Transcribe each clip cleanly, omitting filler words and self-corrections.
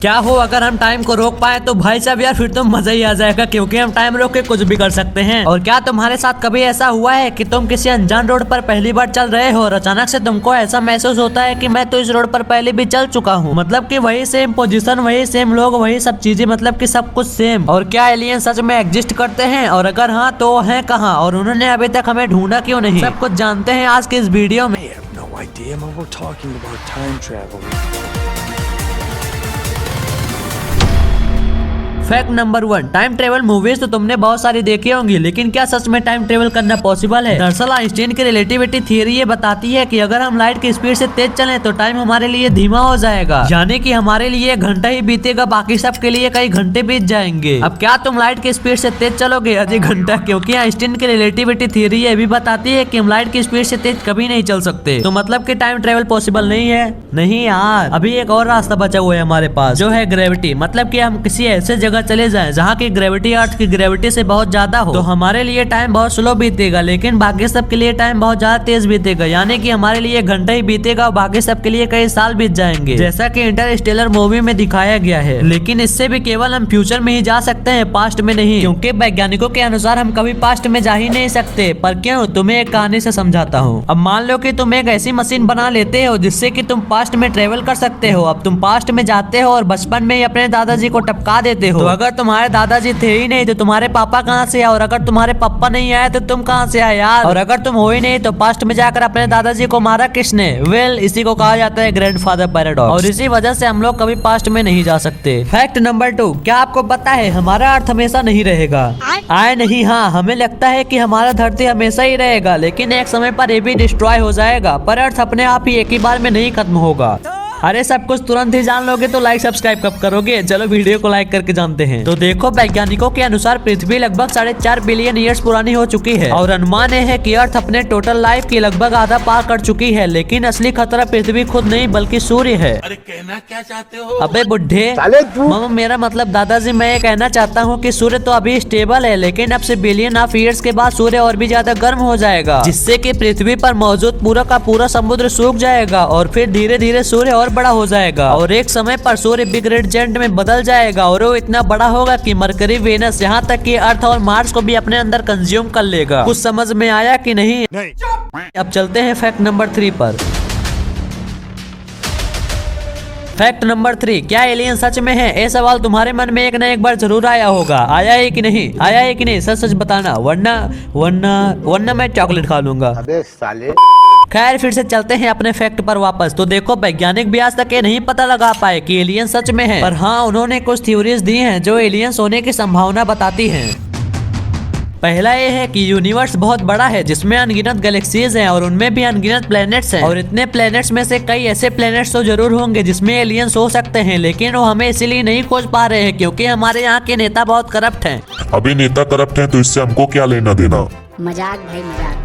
क्या हो अगर हम टाइम को रोक पाए तो भाई साहब यार फिर तो मजा ही आ जाएगा, क्योंकि हम टाइम रोक के कुछ भी कर सकते हैं। और क्या तुम्हारे साथ कभी ऐसा हुआ है कि तुम किसी अनजान रोड पर पहली बार चल रहे हो और अचानक से तुमको ऐसा महसूस होता है कि मैं तो इस रोड पर पहले भी चल चुका हूँ, मतलब कि वही सेम पोजीशन, वही सेम लोग, वही सब चीजें, मतलब कि सब कुछ सेम। और क्या एलियन सच में एग्जिस्ट करते हैं, और अगर हाँ तो है कहाँ, और उन्होंने अभी तक हमें ढूंढा क्यों नहीं, सब कुछ जानते हैं आज के इस वीडियो में। Fact number 1, time travel movies तो तुमने बहुत सारी देखी होंगी, लेकिन क्या सच में टाइम ट्रेवल करना पॉसिबल है? दरअसल आइंस्टाइन की रिलेटिविटी थ्योरी ये बताती है कि अगर हम लाइट की स्पीड से तेज चलें तो टाइम हमारे लिए धीमा हो जाएगा, यानी कि हमारे लिए 1 घंटा ही बीतेगा, बाकी सब के लिए कई घंटे बीत जाएंगे। अब क्या तुम लाइट की स्पीड से तेज चलोगे आधे घंटा? क्योंकि आइंस्टाइन की रिलेटिविटी थ्योरी ये भी बताती है कि हम लाइट की स्पीड से तेज कभी नहीं चल सकते, तो मतलब कि टाइम ट्रेवल पॉसिबल नहीं है। नहीं यार, अभी एक और रास्ता बचा हुआ है हमारे पास, जो है ग्रेविटी, मतलब कि हम किसी ऐसे जगह चले जाएं जहाँ की ग्रेविटी अर्थ की ग्रेविटी से बहुत ज्यादा हो, तो हमारे लिए टाइम बहुत स्लो बीतेगा, लेकिन बाकी सब के लिए टाइम बहुत ज्यादा तेज बीतेगा, यानी कि हमारे लिए 1 घंटा ही बीतेगा और बाकी सब के लिए कई साल बीत जाएंगे, जैसा कि इंटरस्टेलर मूवी में दिखाया गया है। लेकिन इससे भी केवल हम फ्यूचर में ही जा सकते हैं, पास्ट में नहीं, क्योंकि वैज्ञानिकों के अनुसार हम कभी पास्ट में जा ही नहीं सकते। पर क्यों, तुम्हें एक कहानी से समझाता हूँ। अब मान लो कि तुम एक ऐसी मशीन बना लेते हो जिससे कि तुम पास्ट में ट्रेवल कर सकते हो। अब तुम पास्ट में जाते हो और बचपन में ही अपने दादाजी को टपका देते हो, तो अगर तुम्हारे दादाजी थे ही नहीं तो तुम्हारे पापा कहाँ से आए, और अगर तुम्हारे पापा नहीं आए तो तुम कहाँ से आए यार, और अगर तुम हो ही नहीं तो पास्ट में जाकर अपने दादाजी को मारा किसने? वेल, इसी को कहा जाता है ग्रैंडफादर पैराडॉक्स, और इसी वजह से हम लोग कभी पास्ट में नहीं जा सकते। फैक्ट नंबर 2, क्या आपको पता है हमारा अर्थ हमेशा नहीं रहेगा? आए नहीं, हाँ, हमें लगता है कि हमारा धरती हमेशा ही रहेगा, लेकिन एक समय पर ये भी डिस्ट्रॉय हो जाएगा, पर अर्थ अपने आप ही एक ही बार में नहीं खत्म होगा। अरे सब कुछ तुरंत ही जान लोगे तो लाइक सब्सक्राइब कब करोगे? चलो वीडियो को लाइक करके जानते हैं। तो देखो, वैज्ञानिकों के अनुसार पृथ्वी लगभग 4.5 बिलियन ईयर्स पुरानी हो चुकी है, और अनुमान है कि अर्थ अपने टोटल लाइफ की लगभग आधा पार कर चुकी है, लेकिन असली खतरा पृथ्वी खुद नहीं बल्कि सूर्य है। अरे कहना क्या चाहते हो? अबे बुढ़े, मामा मेरा मतलब दादाजी, मैं ये कहना चाहता हूँ कि सूर्य तो अभी स्टेबल है, लेकिन अब से बिलियन ऑफ ईयर्स के बाद सूर्य और भी ज्यादा गर्म हो जाएगा, जिससे कि पृथ्वी पर मौजूद पूरा का पूरा समुद्र सूख जाएगा, और फिर धीरे धीरे सूर्य और बड़ा हो जाएगा, और एक समय पर सूर्य बिग रेड जेंट में बदल जाएगा, और वो इतना बड़ा होगा कि मरकरी, वेनस, यहाँ तक कि अर्थ और मार्स को भी अपने अंदर कंज्यूम कर लेगा। कुछ समझ में आया कि नहीं? अब चलते हैं फैक्ट नंबर 3 पर। फैक्ट नंबर 3, क्या एलियन सच में है? ये सवाल तुम्हारे मन में एक न एक बार जरूर आया होगा। आया है कि नहीं? आया है कि नहीं? सच सच बताना, वरना मैं चॉकलेट खा लूंगा। अबे साले। खैर, फिर से चलते हैं अपने फैक्ट पर वापस। तो देखो, वैज्ञानिक भी आज तक ये नहीं पता लगा पाए कि एलियन सच में है, पर हाँ, उन्होंने कुछ थ्योरीज दी हैं जो एलियंस होने की संभावना बताती हैं। पहला ये है कि यूनिवर्स बहुत बड़ा है, जिसमें अनगिनत गैलेक्सीज हैं, और उनमें भी अनगिनत प्लैनेट्स हैं, और इतने प्लैनेट्स में से कई ऐसे प्लैनेट्स तो जरूर होंगे जिसमें एलियंस हो सकते हैं, लेकिन वो हमें इसीलिए नहीं खोज पा रहे हैं क्योंकि हमारे यहाँ के नेता बहुत करप्ट हैं। अभी नेता करप्ट हैं तो इससे हमको क्या लेना देना? मजाक भाई, मजाक।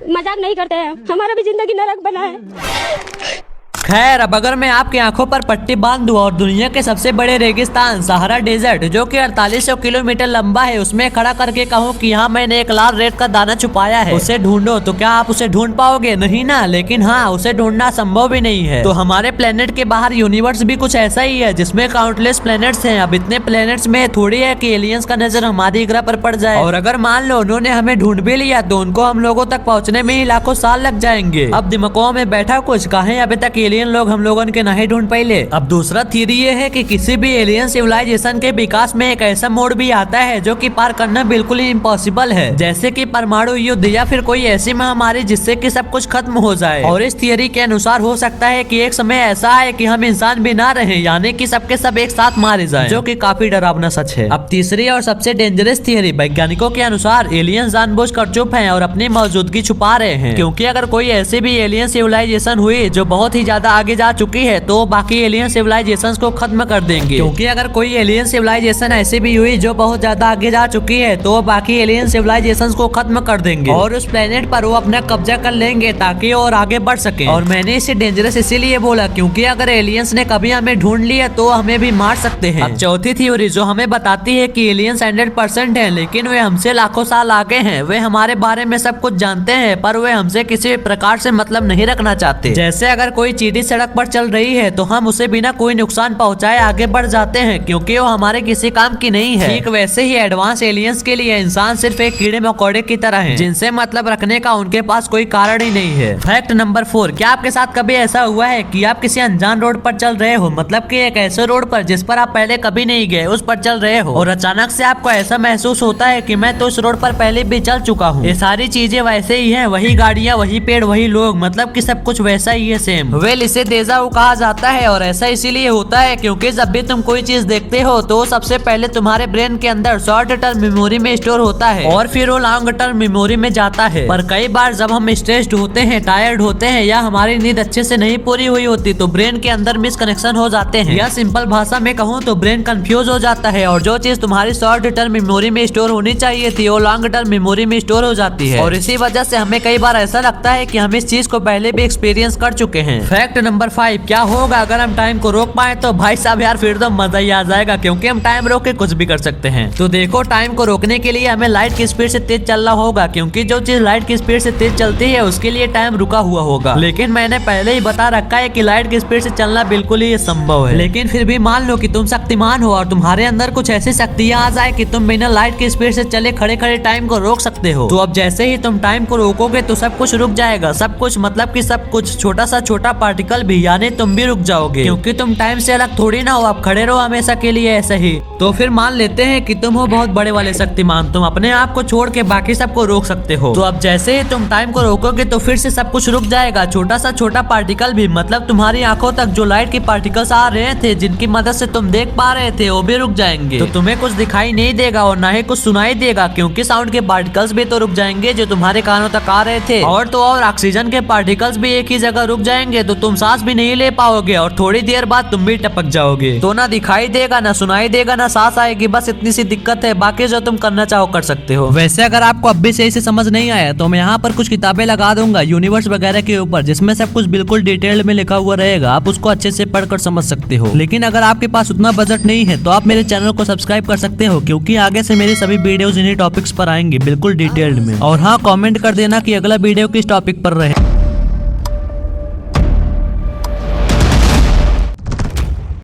मजाक नहीं करते हैं, हमारा भी जिंदगी नरक बना है। खैर, अब अगर मैं आपकी आंखों पर पट्टी बांध दूं और दुनिया के सबसे बड़े रेगिस्तान सहारा डेजर्ट, जो कि 4800 किलोमीटर लंबा है, उसमें खड़ा करके कहूँ कि यहाँ मैंने एक लाल रेत का दाना छुपाया है, उसे ढूंढो, तो क्या आप उसे ढूंढ पाओगे? नहीं ना। लेकिन हाँ, उसे ढूंढना संभव भी नहीं है। तो हमारे प्लेनेट के बाहर यूनिवर्स भी कुछ ऐसा ही है, जिसमें काउंटलेस प्लेनेट्स हैं। अब इतने प्लेनेट्स में थोड़ी है कि एलियंस का नजर हमारी ग्रह पर पड़ जाए, और अगर मान लो उन्होंने हमें ढूंढ भी लिया तो उनको हम लोगों तक पहुँचने में ही लाखों साल लग जाएंगे। अब दिमागों में बैठा कुछ, कहें अभी तक एलियन लोग हम लोगों के नहीं ढूंढ पाए। अब दूसरा थ्योरी ये है कि किसी भी एलियन सिविलाइजेशन के विकास में एक ऐसा मोड़ भी आता है जो कि पार करना बिल्कुल ही इम्पॉसिबल है, जैसे कि परमाणु युद्ध या फिर कोई ऐसी महामारी जिससे कि सब कुछ खत्म हो जाए। और इस थियरी के अनुसार हो सकता है कि एक समय ऐसा आए कि हम इंसान भी ना रहे, यानी कि सबके सब एक साथ मारे जाएं, जो कि काफी डरावना सच है। अब तीसरी और सबसे डेंजरस थियरी, वैज्ञानिकों के अनुसार एलियन जानबूझकर चुप हैं और अपनी मौजूदगी छुपा रहे हैं, क्योंकि अगर कोई ऐसी भी एलियन सिविलाइजेशन हुई जो बहुत ही ज्यादा आगे जा चुकी है तो बाकी एलियन सिविलाइजेशन को खत्म कर देंगे, क्योंकि अगर कोई एलियन सिविलाइजेशन ऐसी भी हुई जो बहुत ज्यादा आगे जा चुकी है तो बाकी एलियन सिविलाइजेशन को खत्म कर देंगे, और उस प्लेनेट पर वो अपना कब्जा कर लेंगे ताकि और आगे बढ़ सके। और मैंने इसे डेंजरस इसीलिए बोला क्योंकि अगर एलियंस ने कभी हमें ढूंढ लिया तो हमें भी मार सकते हैं। अब चौथी थ्योरी जो हमें बताती है कि एलियंस 100% है, लेकिन वे हमसे लाखों साल आगे हैं। वे हमारे बारे में सब कुछ जानते हैं, पर वे हमसे किसी प्रकार से मतलब नहीं रखना चाहते। जैसे अगर कोई चीटी सीधी सड़क पर चल रही है तो हम उसे बिना कोई नुकसान पहुंचाए आगे बढ़ जाते हैं, क्योंकि वो हमारे किसी काम की नहीं है। ठीक वैसे ही एडवांस एलियंस के लिए इंसान सिर्फ एक कीड़े मकोड़े की तरह हैं, जिनसे मतलब रखने का उनके पास कोई कारण ही नहीं है। फैक्ट नंबर 4, क्या आपके साथ कभी ऐसा हुआ है कि आप किसी अनजान रोड पर चल रहे हो, मतलब कि एक ऐसे रोड पर जिस पर आप पहले कभी नहीं गए उस पर चल रहे हो, और अचानक से आपको ऐसा महसूस होता है कि मैं तो इस रोड पर पहले भी चल चुका हूँ। ये सारी चीजें वैसे ही हैं, वही गाड़ियाँ, वही पेड़, वही लोग, मतलब कि सब कुछ वैसा ही है, सेम। वेल, इसे देजा वू कहा जाता है, और ऐसा इसीलिए होता है क्योंकि जब भी तुम कोई चीज देखते हो तो सबसे पहले तुम्हारे ब्रेन के अंदर शॉर्ट टर्म मेमोरी में स्टोर होता है और फिर वो लॉन्ग टर्म मेमोरी में जाता है। पर कई बार जब हम स्ट्रेस्ड होते हैं, टायर्ड होते हैं या हमारी नींद अच्छे से नहीं पूरी हुई होती तो ब्रेन के अंदर मिसकनेक्शन हो जाते हैं, या सिंपल भाषा में कहूँ तो ब्रेन कंफ्यूज हो जाता है, और जो चीज तुम्हारी शॉर्ट टर्म मेमोरी में स्टोर होनी चाहिए थी वो लॉन्ग टर्म मेमोरी में स्टोर हो जाती है, और इसी वजह से हमें कई बार ऐसा लगता है कि हम इस चीज को पहले भी एक्सपीरियंस कर चुके हैं। फैक्ट नंबर 5, क्या होगा अगर हम टाइम को रोक पाए? तो भाई साहब यार फिर तो मजा ही आ जाएगा, क्योंकि हम टाइम रोक के कुछ भी कर सकते हैं। तो देखो, टाइम को रोकने के लिए हमें लाइट की स्पीड से तेज चलना होगा, क्योंकि जो चीज लाइट की स्पीड से तेज चलती है उसके लिए टाइम रुका हुआ होगा। लेकिन मैंने पहले ही बता रखा है कि लाइट की स्पीड से चलना बिल्कुल ही संभव है। लेकिन फिर भी मान लो कि तुम शक्तिमान हो और तुम्हारे अंदर कुछ ऐसी शक्तियां आ जाए कि तुम बिना लाइट की स्पीड से चले खड़े खड़े टाइम को रोक सकते हो। तो अब जैसे ही तुम टाइम को रोकोगे तो सब कुछ रुक जाएगा, सब कुछ मतलब कि सब कुछ, छोटा सा छोटा पार्टिकल भी, यानी तुम भी रुक जाओगे, क्योंकि तुम टाइम से अलग थोड़ी ना हो, आप खड़े रहो हमेशा के लिए ऐसे ही। तो फिर मान लेते हैं कि तुम हो बहुत बड़े वाले शक्तिमान, तुम अपने आप को छोड़ के बाकी सबको रोक सकते हो। तो अब जैसे ही तुम टाइम को रोकोगे तो फिर से सब कुछ रुक जाएगा, छोटा सा छोटा पार्टिकल भी, मतलब तुम्हारी आंखों तक जो लाइट के पार्टिकल्स आ रहे थे जिनकी मदद से तुम देख पा रहे थे वो भी रुक जाएंगे। तो तुम्हें कुछ दिखाई नहीं देगा और ना ही कुछ सुनाई देगा, क्योंकि साउंड के पार्टिकल्स भी तो रुक जाएंगे जो तुम्हारे कानों तक आ रहे थे, और तो और ऑक्सीजन के पार्टिकल्स भी एक ही जगह रुक जाएंगे, तो तुम सांस भी नहीं ले पाओगे और थोड़ी देर बाद तुम भी टपक जाओगे। तो ना दिखाई देगा, ना सुनाई देगा, ना सांस आएगी, बस इतनी सी दिक्कत है। बाकी जो तुम करना चाहो कर सकते हो। वैसे अगर आपको अब भी सही से समझ नहीं आया तो मैं यहाँ पर कुछ किताबें लगा दूंगा यूनिवर्स वगैरह के ऊपर, जिसमें सब कुछ बिल्कुल डिटेल में लिखा हुआ रहेगा, आप उसको अच्छे से पढ़कर समझ सकते हो। लेकिन अगर आपके पास उतना बजट नहीं है तो आप मेरे चैनल को सब्सक्राइब कर सकते हो, क्योंकि आगे से मेरी सभी वीडियोस इन्हीं टॉपिक्स पर आएंगे बिल्कुल डिटेल्ड में। और हाँ, कमेंट कर देना कि अगला वीडियो किस टॉपिक पर रहे।